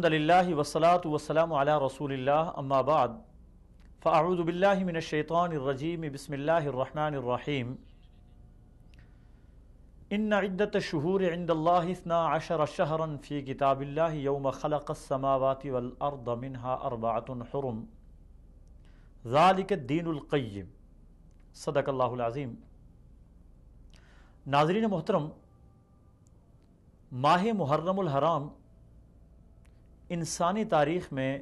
الحمدللہ والصلاة والسلام علی رسول اللہ اما بعد فاعوذ باللہ من الشیطان الرجیم بسم اللہ الرحمن الرحیم ان عدت الشہور عند اللہ 12 شہرا فی کتاب اللہ یوم خلق السماوات والارض منها 4 حرم ذالک الدین القیم صدق اللہ العظیم۔ ناظرین محترم، ماہ محرم الحرام انسانی تاریخ میں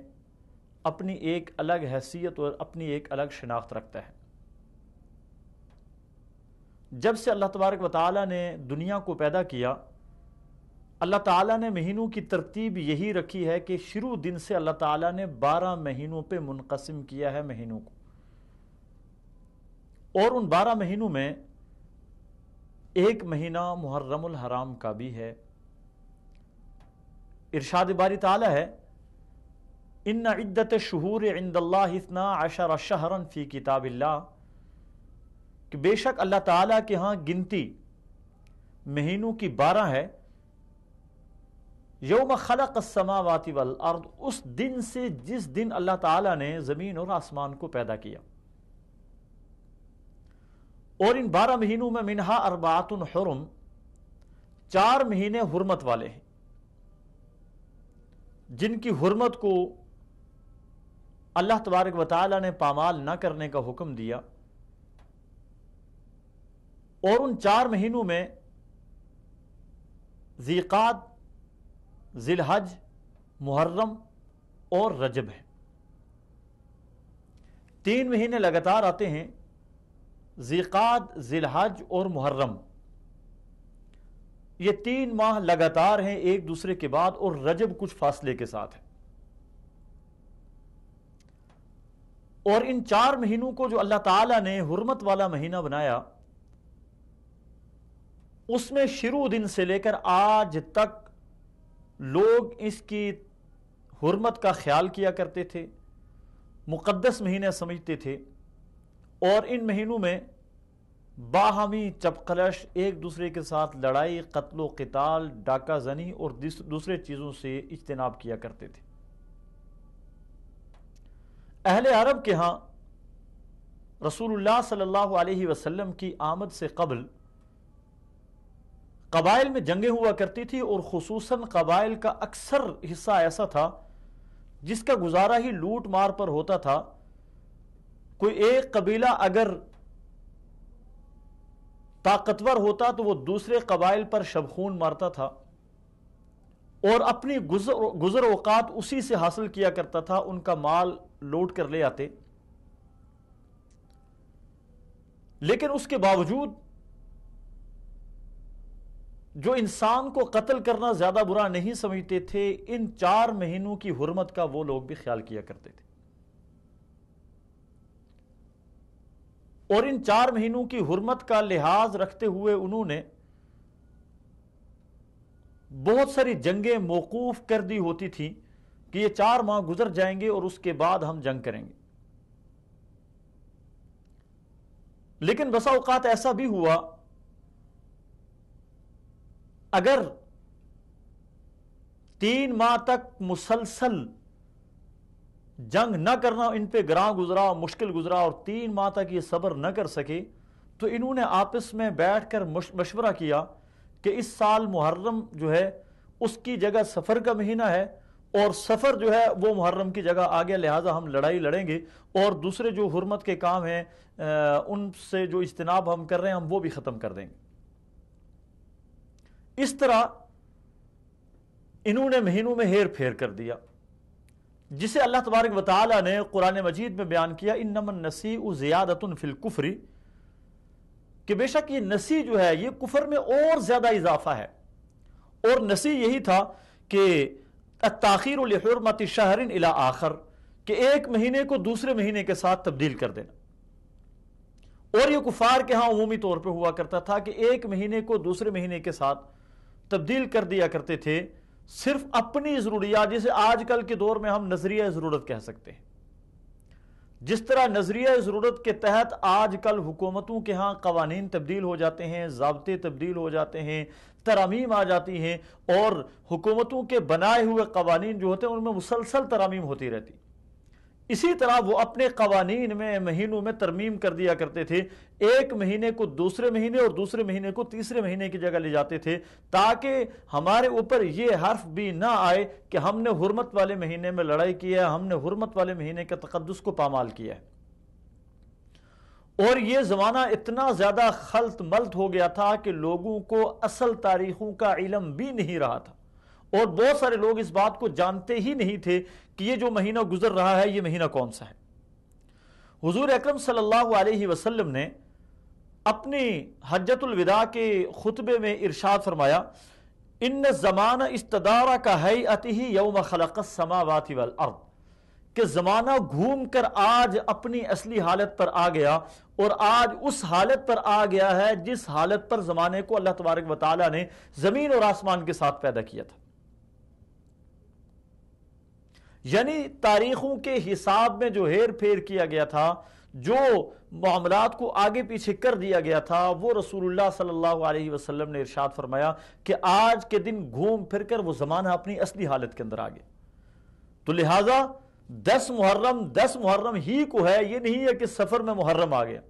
اپنی ایک الگ حیثیت اور اپنی ایک الگ شناخت رکھتا ہے۔ جب سے اللہ تبارک و تعالیٰ نے دنیا کو پیدا کیا، اللہ تعالیٰ نے مہینوں کی ترتیب یہی رکھی ہے کہ شروع دن سے اللہ تعالیٰ نے 12 مہینوں پہ منقسم کیا ہے مہینوں کو، اور ان 12 مہینوں میں ایک مہینہ محرم الحرام کا بھی ہے۔ ارشاد باری تعالیٰ ہے ان عدت الشہور عند اللہ 12 شہرا فی کتاب اللہ، کہ بے شک اللہ تعالیٰ کے ہاں گنتی مہینوں کی 12 ہے، یوم خلق السماوات والارض، اس دن سے جس دن اللہ تعالیٰ نے زمین اور آسمان کو پیدا کیا، اور ان 12 مہینوں میں منہا 4 حرم، 4 مہینے حرمت والے ہیں، جن کی حرمت کو اللہ تبارک و تعالیٰ نے پامال نہ کرنے کا حکم دیا، اور ان 4 مہینوں میں ذی قعد، ذی الحج، محرم اور رجب ہے۔ 3 مہینے لگاتار آتے ہیں، ذی قعد، ذی الحج اور محرم، یہ 3 ماہ لگاتار ہیں ایک دوسرے کے بعد، اور رجب کچھ فاصلے کے ساتھ ہے۔ اور ان 4 مہینوں کو جو اللہ تعالیٰ نے حرمت والا مہینہ بنایا، اس میں شروع دن سے لے کر آج تک لوگ اس کی حرمت کا خیال کیا کرتے تھے، مقدس مہینے سمجھتے تھے، اور ان مہینوں میں باہمی چپقلش، ایک دوسرے کے ساتھ لڑائی، قتل و قتال، ڈاکہ زنی اور دوسرے چیزوں سے اجتناب کیا کرتے تھے۔ اہل عرب کے ہاں رسول اللہ صلی اللہ علیہ وسلم کی آمد سے قبل قبائل میں جنگیں ہوا کرتی تھی، اور خصوصاً قبائل کا اکثر حصہ ایسا تھا جس کا گزارا ہی لوٹ مار پر ہوتا تھا۔ کوئی ایک قبیلہ اگر طاقتور ہوتا تو وہ دوسرے قبائل پر شبخون مارتا تھا، اور اپنی گزر اوقات اسی سے حاصل کیا کرتا تھا، ان کا مال لوٹ کر لے آتے۔ لیکن اس کے باوجود جو انسان کو قتل کرنا زیادہ برا نہیں سمجھتے تھے، ان 4 مہینوں کی حرمت کا وہ لوگ بھی خیال کیا کرتے تھے، اور ان 4 مہینوں کی حرمت کا لحاظ رکھتے ہوئے انہوں نے بہت ساری جنگیں موقوف کر دی ہوتی تھیں کہ یہ 4 ماہ گزر جائیں گے اور اس کے بعد ہم جنگ کریں گے۔ لیکن بسا اوقات ایسا بھی ہوا، اگر 3 ماہ تک مسلسل جنگ نہ کرنا ان پہ گراں گزرا، مشکل گزرا، اور 3 ماہ تک یہ صبر نہ کر سکے، تو انہوں نے آپس میں بیٹھ کر مشورہ کیا کہ اس سال محرم جو ہے اس کی جگہ سفر کا مہینہ ہے، اور سفر جو ہے وہ محرم کی جگہ آ گیا، لہٰذا ہم لڑائی لڑیں گے، اور دوسرے جو حرمت کے کام ہیں ان سے جو اجتناب ہم کر رہے ہیں ہم وہ بھی ختم کر دیں گے۔ اس طرح انہوں نے مہینوں میں ہیر پھیر کر دیا، جسے اللہ تبارک و تعالیٰ نے قرآن مجید میں بیان کیا انما النسیء زیادۃ فی الکفر، کہ بے شک یہ نسی جو ہے یہ کفر میں اور زیادہ اضافہ ہے۔ اور نسی یہی تھا کہ التاخیر لحرمت شہر الی آخر، کہ ایک مہینے کو دوسرے مہینے کے ساتھ تبدیل کر دینا، اور یہ کفار کے ہاں عمومی طور پہ ہوا کرتا تھا کہ ایک مہینے کو دوسرے مہینے کے ساتھ تبدیل کر دیا کرتے تھے، صرف اپنی ضروریات، جسے آج کل کے دور میں ہم نظریہ ضرورت کہہ سکتے ہیں، جس طرح نظریہ ضرورت کے تحت آج کل حکومتوں کے ہاں قوانین تبدیل ہو جاتے ہیں، ضابطے تبدیل ہو جاتے ہیں، ترامیم آ جاتی ہیں، اور حکومتوں کے بنائے ہوئے قوانین جو ہوتے ہیں ان میں مسلسل ترامیم ہوتی رہتی، اسی طرح وہ اپنے قوانین میں مہینوں میں ترمیم کر دیا کرتے تھے، ایک مہینے کو دوسرے مہینے اور دوسرے مہینے کو تیسرے مہینے کی جگہ لے جاتے تھے، تاکہ ہمارے اوپر یہ حرف بھی نہ آئے کہ ہم نے حرمت والے مہینے میں لڑائی کی ہے، ہم نے حرمت والے مہینے کے تقدس کو پامال کیا ہے۔ اور یہ زمانہ اتنا زیادہ خلط ملط ہو گیا تھا کہ لوگوں کو اصل تاریخوں کا علم بھی نہیں رہا تھا، اور بہت سارے لوگ اس بات کو جانتے ہی نہیں تھے کہ یہ جو مہینہ گزر رہا ہے یہ مہینہ کون سا ہے۔ حضور اکرم صلی اللہ علیہ وسلم نے اپنی حجۃ الوداع کے خطبے میں ارشاد فرمایا، ان الزمان استدار کہیئتہ یوم خلق السماوات والارض، کہ زمانہ گھوم کر آج اپنی اصلی حالت پر آ گیا، اور آج اس حالت پر آ گیا ہے جس حالت پر زمانے کو اللہ تبارک و تعالیٰ نے زمین اور آسمان کے ساتھ پیدا کیا تھا۔ یعنی تاریخوں کے حساب میں جو ہیر پھیر کیا گیا تھا، جو معاملات کو آگے پیچھے کر دیا گیا تھا، وہ رسول اللہ صلی اللہ علیہ وسلم نے ارشاد فرمایا کہ آج کے دن گھوم پھر کر وہ زمانہ اپنی اصلی حالت کے اندر آ گیا۔ تو لہٰذا 10 محرم ہی کو ہے، یہ نہیں ہے کہ سفر میں محرم آ گیا،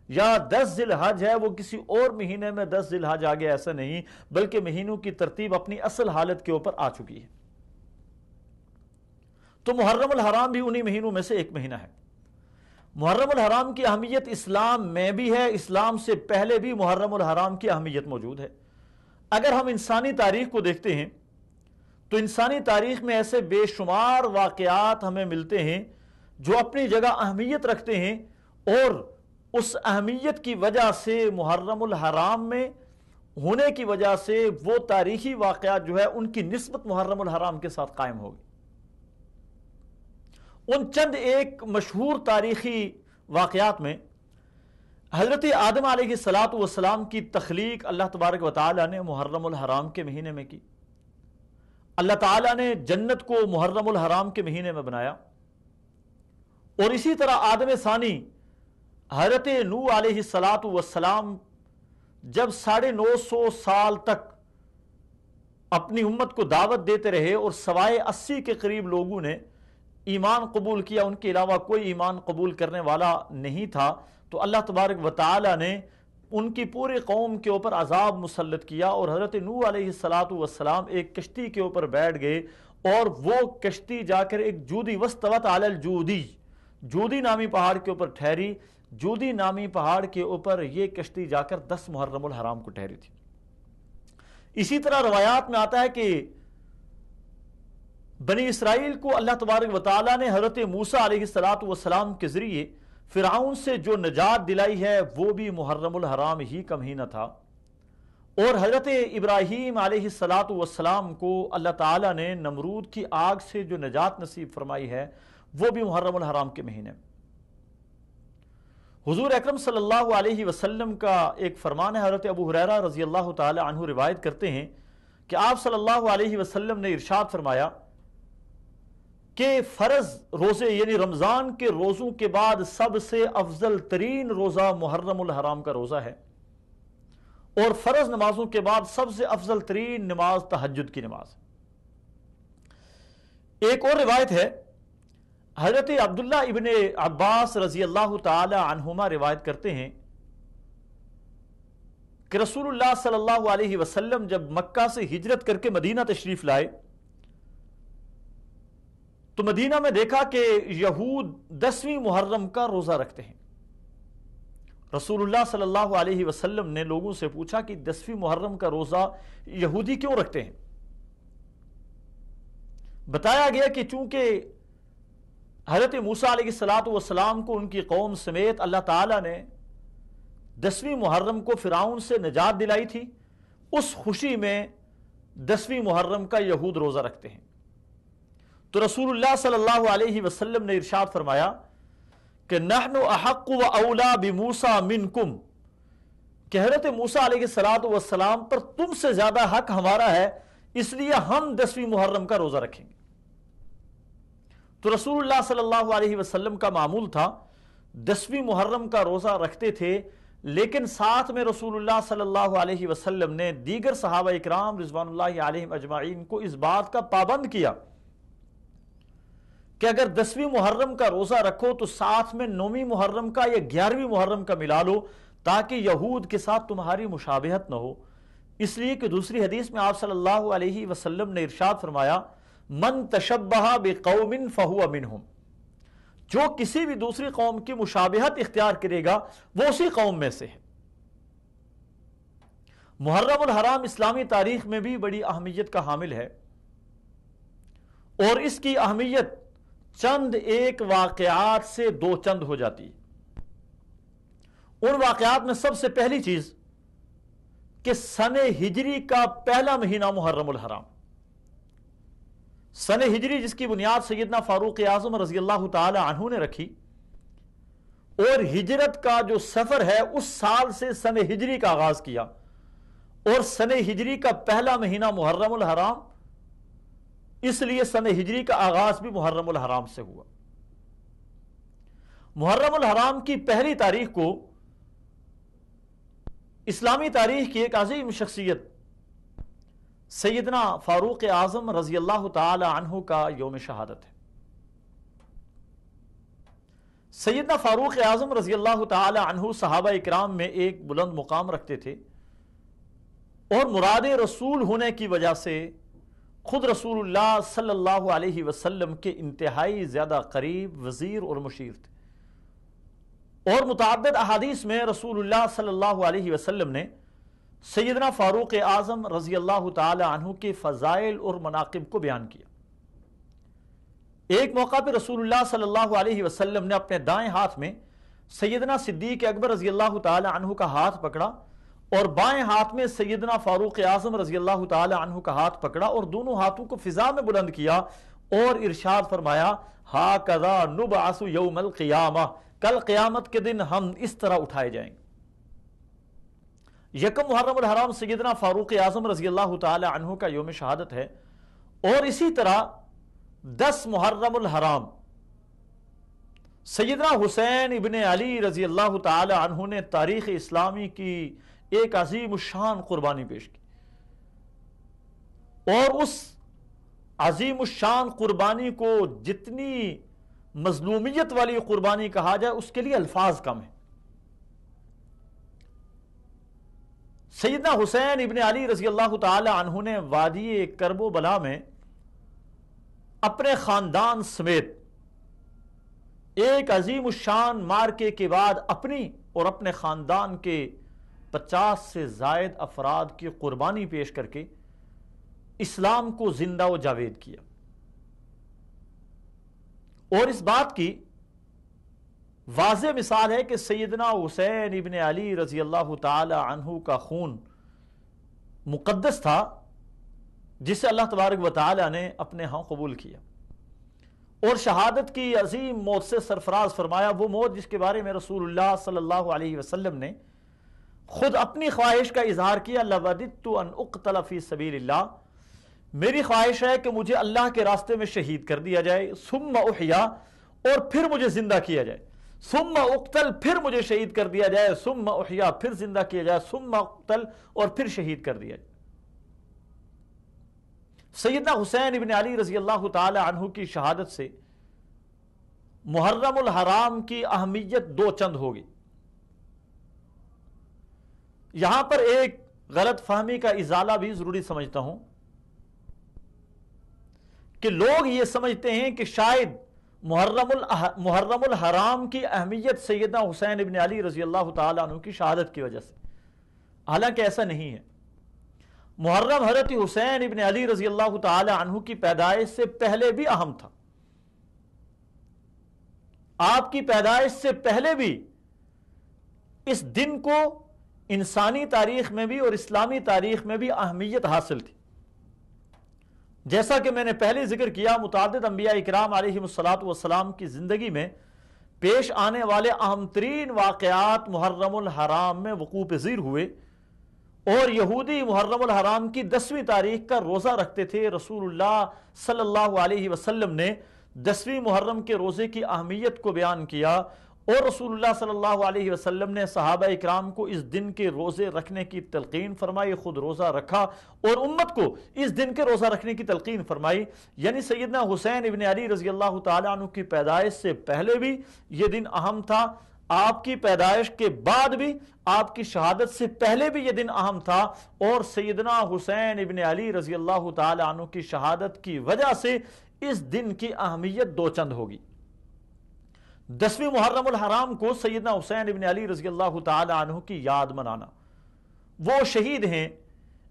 یا 10 ذی الحج ہے وہ کسی اور مہینے میں 10 ذی الحج آ گیا، ایسا نہیں، بلکہ مہینوں کی ترتیب اپنی اصل حالت کے اوپر آ چکی ہے۔ تو محرم الحرام بھی انہی مہینوں میں سے ایک مہینہ ہے۔ محرم الحرام کی اہمیت اسلام میں بھی ہے، اسلام سے پہلے بھی محرم الحرام کی اہمیت موجود ہے۔ اگر ہم انسانی تاریخ کو دیکھتے ہیں تو انسانی تاریخ میں ایسے بے شمار واقعات ہمیں ملتے ہیں جو اپنی جگہ اہمیت رکھتے ہیں، اور اس اہمیت کی وجہ سے محرم الحرام میں ہونے کی وجہ سے وہ تاریخی واقعات جو ہے ان کی نسبت محرم الحرام کے ساتھ قائم ہوگی۔ ان چند ایک مشہور تاریخی واقعات میں حضرت آدم علیہ السلام کی تخلیق اللہ تبارک و تعالی نے محرم الحرام کے مہینے میں کی۔ اللہ تعالیٰ نے جنت کو محرم الحرام کے مہینے میں بنایا، اور اسی طرح آدم ثانی حضرت نوح علیہ السلام جب 950 سال تک اپنی امت کو دعوت دیتے رہے اور سوائے 80 کے قریب لوگوں نے ایمان قبول کیا، ان کے علاوہ کوئی ایمان قبول کرنے والا نہیں تھا، تو اللہ تبارک و تعالی نے ان کی پوری قوم کے اوپر عذاب مسلط کیا، اور حضرت نوح علیہ السلام ایک کشتی کے اوپر بیٹھ گئے، اور وہ کشتی جا کر ایک جودی واستوت علی الجودی، جودی نامی پہاڑ کے اوپر ٹھہری۔ جودی نامی پہاڑ کے اوپر یہ کشتی جا کر 10 محرم الحرام کو ٹھہری تھی۔ اسی طرح روایات میں آتا ہے کہ بنی اسرائیل کو اللہ تبارک و تعالیٰ نے حضرت موسیٰ علیہ السلام کے ذریعے فرعون سے جو نجات دلائی ہے وہ بھی محرم الحرام ہی کا مہینہ تھا، اور حضرت ابراہیم علیہ السلام کو اللہ تعالیٰ نے نمرود کی آگ سے جو نجات نصیب فرمائی ہے وہ بھی محرم الحرام کے مہینے۔ حضور اکرم صلی اللہ علیہ وسلم کا ایک فرمان ہے، حضرت ابو ہریرہ رضی اللہ تعالی عنہ روایت کرتے ہیں کہ آپ صلی اللہ علیہ وسلم نے ارشاد فرمایا کہ فرض روزے یعنی رمضان کے روزوں کے بعد سب سے افضل ترین روزہ محرم الحرام کا روزہ ہے، اور فرض نمازوں کے بعد سب سے افضل ترین نماز تہجد کی نماز۔ ایک اور روایت ہے، حضرت عبداللہ ابن عباس رضی اللہ تعالی عنہما روایت کرتے ہیں کہ رسول اللہ صلی اللہ علیہ وسلم جب مکہ سے ہجرت کر کے مدینہ تشریف لائے تو مدینہ میں دیکھا کہ یہود 10ویں محرم کا روزہ رکھتے ہیں۔ رسول اللہ صلی اللہ علیہ وسلم نے لوگوں سے پوچھا کہ 10ویں محرم کا روزہ یہودی کیوں رکھتے ہیں؟ بتایا گیا کہ چونکہ حضرت موسیٰ علیہ السلام کو ان کی قوم سمیت اللہ تعالیٰ نے 10ویں محرم کو فرعون سے نجات دلائی تھی، اس خوشی میں 10ویں محرم کا یہود روزہ رکھتے ہیں۔ تو رسول اللہ صلی اللہ علیہ وسلم نے ارشاد فرمایا کہ نحن احق و اولا بموسیٰ منکم، کہ حضرت موسیٰ علیہ السلام پر تم سے زیادہ حق ہمارا ہے، اس لیے ہم 10ویں محرم کا روزہ رکھیں گے۔ تو رسول اللہ صلی اللہ علیہ وسلم کا معمول تھا 10ویں محرم کا روزہ رکھتے تھے، لیکن ساتھ میں رسول اللہ صلی اللہ علیہ وسلم نے دیگر صحابہ اکرام رضوان اللہ علیہم اجمعین کو اس بات کا پابند کیا کہ اگر 10ویں محرم کا روزہ رکھو تو ساتھ میں 9ویں محرم کا یا 11ویں محرم کا ملا لو، تاکہ یہود کے ساتھ تمہاری مشابہت نہ ہو۔ اس لیے کہ دوسری حدیث میں آپ صلی اللہ علیہ وسلم نے ارشاد فرمایا، من تشبہ بقوم فہو منہم، جو کسی بھی دوسری قوم کی مشابہت اختیار کرے گا وہ اسی قوم میں سے ہے۔ محرم الحرام اسلامی تاریخ میں بھی بڑی اہمیت کا حامل ہے، اور اس کی اہمیت چند ایک واقعات سے دو چند ہو جاتی ہے۔ ان واقعات میں سب سے پہلی چیز کہ سن ہجری کا پہلا مہینہ محرم الحرام، سن ہجری جس کی بنیاد سیدنا فاروق اعظم رضی اللہ تعالی عنہ نے رکھی، اور ہجرت کا جو سفر ہے اس سال سے سن ہجری کا آغاز کیا، اور سن ہجری کا پہلا مہینہ محرم الحرام، اس لیے سن ہجری کا آغاز بھی محرم الحرام سے ہوا۔ محرم الحرام کی پہلی تاریخ کو اسلامی تاریخ کی ایک عظیم شخصیت سیدنا فاروق اعظم رضی اللہ تعالی عنہ کا یوم شہادت ہے۔ سیدنا فاروق اعظم رضی اللہ تعالی عنہ صحابہ اکرام میں ایک بلند مقام رکھتے تھے، اور مراد رسول ہونے کی وجہ سے خود رسول اللہ صلی اللہ علیہ وسلم کے انتہائی زیادہ قریب وزیر اور مشیر تھے، اور متعدد احادیث میں رسول اللہ صلی اللہ علیہ وسلم نے سیدنا فاروق اعظم رضی اللہ تعالی عنہ کے فضائل اور مناقب کو بیان کیا۔ ایک موقع پہ رسول اللہ صلی اللہ علیہ وسلم نے اپنے دائیں ہاتھ میں سیدنا صدیق اکبر رضی اللہ تعالی عنہ کا ہاتھ پکڑا، اور بائیں ہاتھ میں سیدنا فاروق اعظم رضی اللہ تعالی عنہ کا ہاتھ پکڑا، اور دونوں ہاتھوں کو فضا میں بلند کیا اور ارشاد فرمایا، ہاکذا نبعث یوم القیامہ، کل قیامت کے دن ہم اس طرح اٹھائے جائیں گے۔ یکم محرم الحرام سیدنا فاروق اعظم رضی اللہ تعالی عنہ کا یوم شہادت ہے، اور اسی طرح 10 محرم الحرام سیدنا حسین ابن علی رضی اللہ تعالی عنہ نے تاریخ اسلامی کی ایک عظیم الشان قربانی پیش کی، اور اس عظیم الشان قربانی کو جتنی مظلومیت والی قربانی کہا جائے اس کے لیے الفاظ کم ہیں۔ سیدنا حسین ابن علی رضی اللہ تعالی عنہ نے وادی کرب و بلا میں اپنے خاندان سمیت ایک عظیم الشان مارکے کے بعد اپنی اور اپنے خاندان کے 50 سے زائد افراد کی قربانی پیش کر کے اسلام کو زندہ و جاوید کیا، اور اس بات کی واضح مثال ہے کہ سیدنا حسین ابن علی رضی اللہ تعالی عنہ کا خون مقدس تھا، جسے اللہ تبارک و تعالی نے اپنے ہاں قبول کیا، اور شہادت کی عظیم موت سے سرفراز فرمایا، وہ موت جس کے بارے میں رسول اللہ صلی اللہ علیہ وسلم نے خود اپنی خواہش کا اظہار کیا، لَوَدِدْتُ أَنْ أُقْتَلَ فِي سَبِيلِ اللَّهِ، میری خواہش ہے کہ مجھے اللہ کے راستے میں شہید کر دیا جائے، ثُمَّ أُحْيَا، اور پھر مجھے زندہ کیا جائے، ثُمَّ أُقْتَلْ، پھر مجھے شہید کر دیا جائے، ثُمَّ أُحْيَا، پھر زندہ کیا جائے، ثُمَّ أُقْتَلْ، اور پھر شہید کر دیا جائے۔ سیدنا حسین ابن علی رضی اللہ تعالی عنہ کی شہادت سے محرم الحرام کی اہمیت دو چند ہوگی۔ یہاں پر ایک غلط فہمی کا ازالہ بھی ضروری سمجھتا ہوں کہ لوگ یہ سمجھتے ہیں کہ شاید محرم الحرام کی اہمیت سیدنا حسین ابن علی رضی اللہ تعالی عنہ کی شہادت کی وجہ سے، حالانکہ ایسا نہیں ہے۔ محرم حضرت حسین ابن علی رضی اللہ تعالی عنہ کی پیدائش سے پہلے بھی اہم تھا، آپ کی پیدائش سے پہلے بھی اس دن کو انسانی تاریخ میں بھی اور اسلامی تاریخ میں بھی اہمیت حاصل تھی۔ جیسا کہ میں نے پہلے ذکر کیا، متعدد انبیاء اکرام علیہم السلام کی زندگی میں پیش آنے والے اہم ترین واقعات محرم الحرام میں وقوع پذیر ہوئے، اور یہودی محرم الحرام کی 10ویں تاریخ کا روزہ رکھتے تھے۔ رسول اللہ صلی اللہ علیہ وسلم نے 10ویں محرم کے روزے کی اہمیت کو بیان کیا، اور رسول اللہ صلی اللہ علیہ وسلم نے صحابہ اکرام کو اس دن کے روزے رکھنے کی تلقین فرمائی، خود روزہ رکھا اور امت کو اس دن کے روزہ رکھنے کی تلقین فرمائی۔ یعنی سیدنا حسین ابن علی رضی اللہ تعالیٰ عنہ کی پیدائش سے پہلے بھی یہ دن اہم تھا، آپ کی پیدائش کے بعد بھی، آپ کی شہادت سے پہلے بھی یہ دن اہم تھا، اور سیدنا حسین ابن علی رضی اللہ تعالیٰ عنہ کی شہادت کی وجہ سے اس دن کی اہمیت دو چند ہوگی۔ 10ویں محرم الحرام کو سیدنا حسین ابن علی رضی اللہ تعالی عنہ کی یاد منانا، وہ شہید ہیں،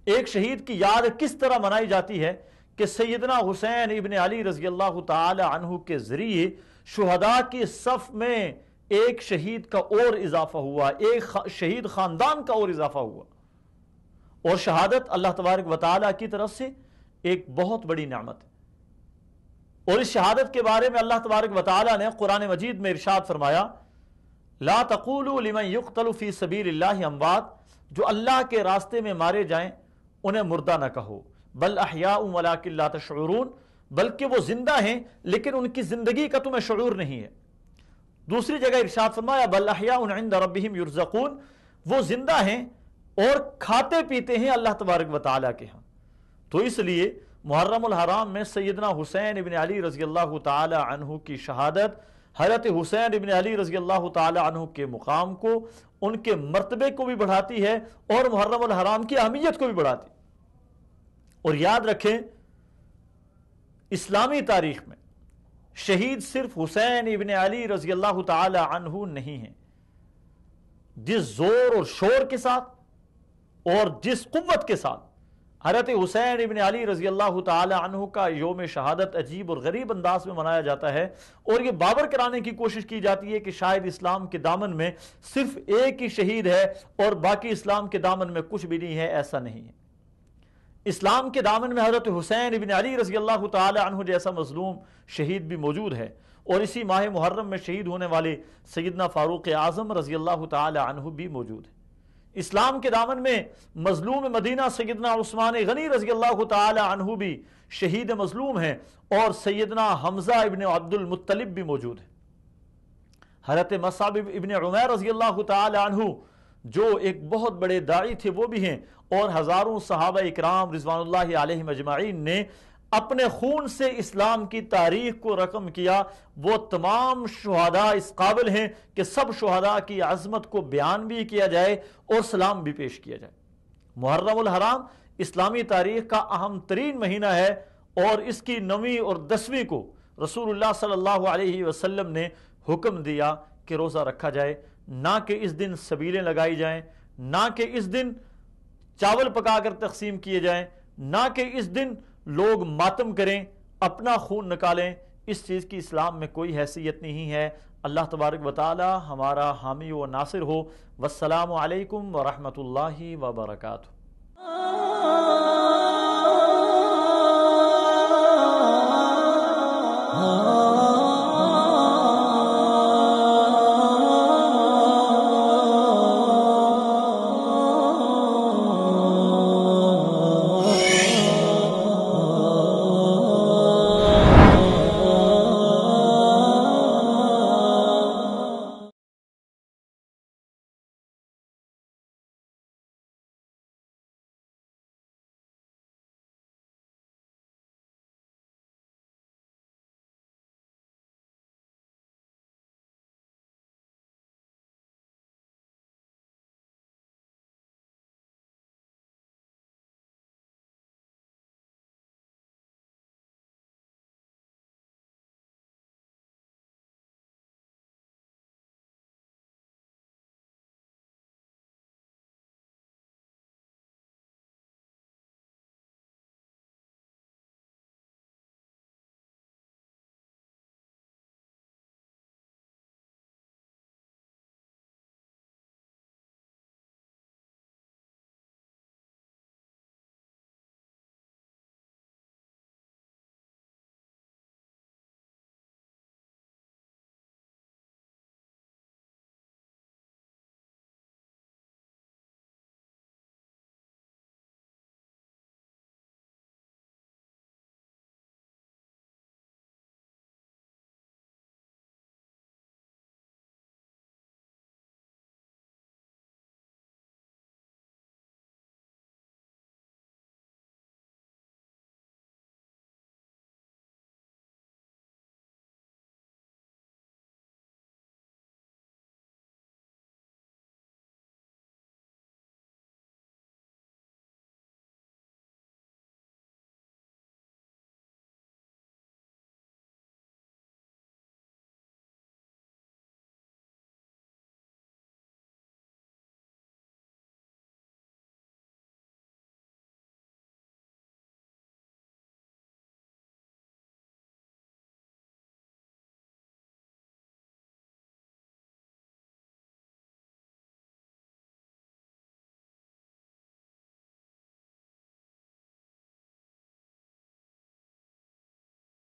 ایک شہید کی یاد کس طرح منائی جاتی ہے کہ سیدنا حسین ابن علی رضی اللہ تعالی عنہ کے ذریعے شہداء کی صف میں ایک شہید کا اور اضافہ ہوا، ایک شہید خاندان کا اور اضافہ ہوا، اور شہادت اللہ تبارک و تعالی کی طرف سے ایک بہت بڑی نعمت ہے۔ اور اس شہادت کے بارے میں اللہ تبارک و تعالی نے قرآن مجید میں ارشاد فرمایا، لا تقولوا لمن يقتل فی سبیل اللہ اموات، جو اللہ کے راستے میں مارے جائیں انہیں مردہ نہ کہو، بل احیاء ولکن لا تشعرون، بلکہ وہ زندہ ہیں لیکن ان کی زندگی کا تمہیں شعور نہیں ہے۔ دوسری جگہ ارشاد فرمایا، بل احیاء عند ربهم یرزقون، وہ زندہ ہیں اور کھاتے پیتے ہیں اللہ تبارک و تعالیٰ کے ہاں۔ تو اس لیے محرم الحرام میں سیدنا حسین ابن علی رضی اللہ تعالی عنہ کی شہادت حضرت حسین ابن علی رضی اللہ تعالی عنہ کے مقام کو، ان کے مرتبے کو بھی بڑھاتی ہے اور محرم الحرام کی اہمیت کو بھی بڑھاتی ہے۔ اور یاد رکھیں، اسلامی تاریخ میں شہید صرف حسین ابن علی رضی اللہ تعالی عنہ نہیں ہیں۔ جس زور اور شور کے ساتھ اور جس قوت کے ساتھ حضرت حسین ابن علی رضی اللہ تعالی عنہ کا یوم شہادت عجیب اور غریب انداز میں منایا جاتا ہے، اور یہ باور کرانے کی کوشش کی جاتی ہے کہ شاید اسلام کے دامن میں صرف ایک ہی شہید ہے اور باقی اسلام کے دامن میں کچھ بھی نہیں ہے، ایسا نہیں ہے۔ اسلام کے دامن میں حضرت حسین ابن علی رضی اللہ تعالی عنہ جیسا مظلوم شہید بھی موجود ہے، اور اسی ماہ محرم میں شہید ہونے والے سیدنا فاروق اعظم رضی اللہ تعالی عنہ بھی موجود ہے۔ اسلام کے دامن میں مظلوم مدینہ سیدنا عثمان غنی رضی اللہ تعالی عنہ بھی شہید مظلوم ہیں، اور سیدنا حمزہ ابن عبد المطلب بھی موجود ہے۔ حضرت مصعب ابن عمیر رضی اللہ تعالی عنہ جو ایک بہت بڑے داعی تھے وہ بھی ہیں، اور ہزاروں صحابہ اکرام رضوان اللہ علیہم اجمعین نے اپنے خون سے اسلام کی تاریخ کو رقم کیا۔ وہ تمام شہداء اس قابل ہیں کہ سب شہداء کی عظمت کو بیان بھی کیا جائے اور سلام بھی پیش کیا جائے۔ محرم الحرام اسلامی تاریخ کا اہم ترین مہینہ ہے، اور اس کی 9ویں اور 10ویں کو رسول اللہ صلی اللہ علیہ وسلم نے حکم دیا کہ روزہ رکھا جائے، نہ کہ اس دن سبیلیں لگائی جائیں، نہ کہ اس دن چاول پکا کر تقسیم کیے جائیں، نہ کہ اس دن لوگ ماتم کریں، اپنا خون نکالیں۔ اس چیز کی اسلام میں کوئی حیثیت نہیں ہے۔ اللہ تبارک و تعالی ہمارا حامی و ناصر ہو۔ والسلام علیکم ورحمۃ اللہ وبرکاتہ۔